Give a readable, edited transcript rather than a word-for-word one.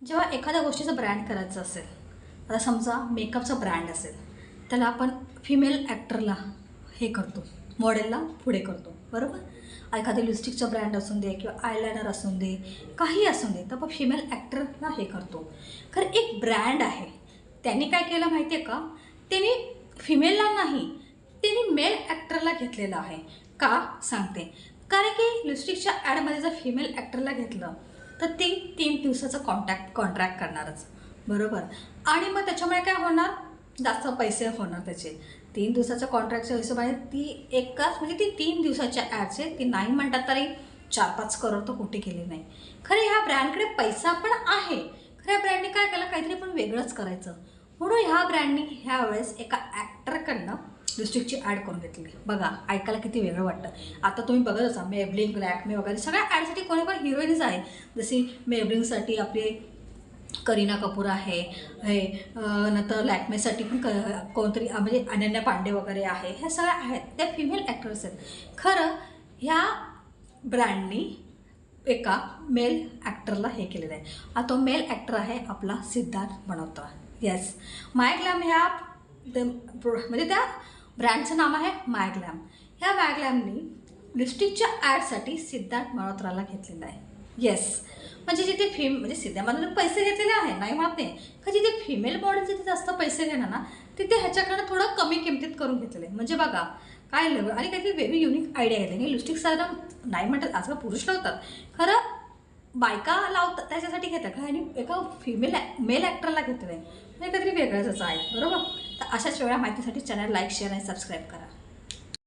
जेव्हा एखाद्या गोष्टीचं ब्रँड करायचं असेल, आता समजा मेकअपचा ब्रँड असेल, त्याला आपण फिमेल ॲक्टरला हे करतो, मॉडेलला पुढे करतो, बरोबर. एखाद्या लिपस्टिकचा ब्रँड असून दे किंवा आयलायनर असून दे, काही असून दे, तर आपण फिमेल ॲक्टरला हे करतो. खरं एक ब्रँड आहे, त्यांनी काय केलं माहिती आहे का, त्यांनी फिमेलला नाही, त्यांनी मेल ॲक्टरला घेतलेलं आहे. का सांगते, कारण की लिपस्टिकच्या ॲडमध्ये जर फिमेल ॲक्टरला घेतलं तर ती 3 दिवसाचं कॉन्ट्रॅक्ट करणारच, बरोबर. आणि मग त्याच्यामुळे काय होणार, जास्त पैसे होणार त्याचे. 3 दिवसाच्या कॉन्ट्रॅक्टच्या हिशोबाने ती एकाच म्हणजे ती 3 दिवसाच्या ॲडचे ती नाही म्हणतात तरी 4-5 करोड तर कुठे केले नाही. खरं ह्या ब्रँडकडे पैसा पण आहे, खरं या ब्रँडने काय केलं, काहीतरी पण वेगळंच करायचं, म्हणून ह्या ब्रँडने ह्या वेळेस एका ॲक्टरकडनं लिपस्टिकची ॲड करून घेतली. बघा, ऐकायला किती वेगळं वाटतं. आता तुम्ही बघत असा मेबलिन, लॅक्मे वगैरे सगळ्या ॲडसाठी कोणी पण हिरोईन्स आहे. जशी मेबलिनसाठी आपली करीना कपूर आहे, हे नंतर लॅक्मेसाठी पण कोणतरी म्हणजे अनन्या पांडे वगैरे आहे. ह्या सगळ्या आहेत, त्या फिमेल ॲक्टर्स आहेत. खरं ह्या ब्रँडनी एका मेल ॲक्टरला हे केलेलं आहे. आता तो मेल ॲक्टर आहे आपला सिद्धार्थ मल्होत्रा. येस, माय ग्लॅम ह्या म्हणजे त्या ब्रँडचं नाव आहे माय ग्लॅम. ह्या माय ग्लॅमनी लिपस्टिकच्या ॲडसाठी सिद्धार्थ मल्होत्राला घेतलेलं आहे. येस, म्हणजे जिथे म्हणजे सिद्धामधून पैसे घेतलेले आहे, नाही म्हणत नाही, का जिथे फिमेल मॉडेल जिथे जास्त पैसे घेणार ना, तिथे ह्याच्याकडनं थोडं कमी किमतीत करून घेतलेलं आहे. म्हणजे बघा काय लेवल, आणि काहीतरी वेगळी युनिक आयडिया घेतली. की लिपस्टिक साधं नाही म्हणतात, आजकाल पुरुष लावतात, खरं बायका लावतात त्याच्यासाठी घेतात का, आणि एका मेल ॲक्टरला घेतलं आहे, म्हणजे काहीतरी वेगळंच आहे, बरोबर. तर अशाच वेगळ्या माहितीसाठी चॅनल लाईक, शेअर आणि सबस्क्राईब करा.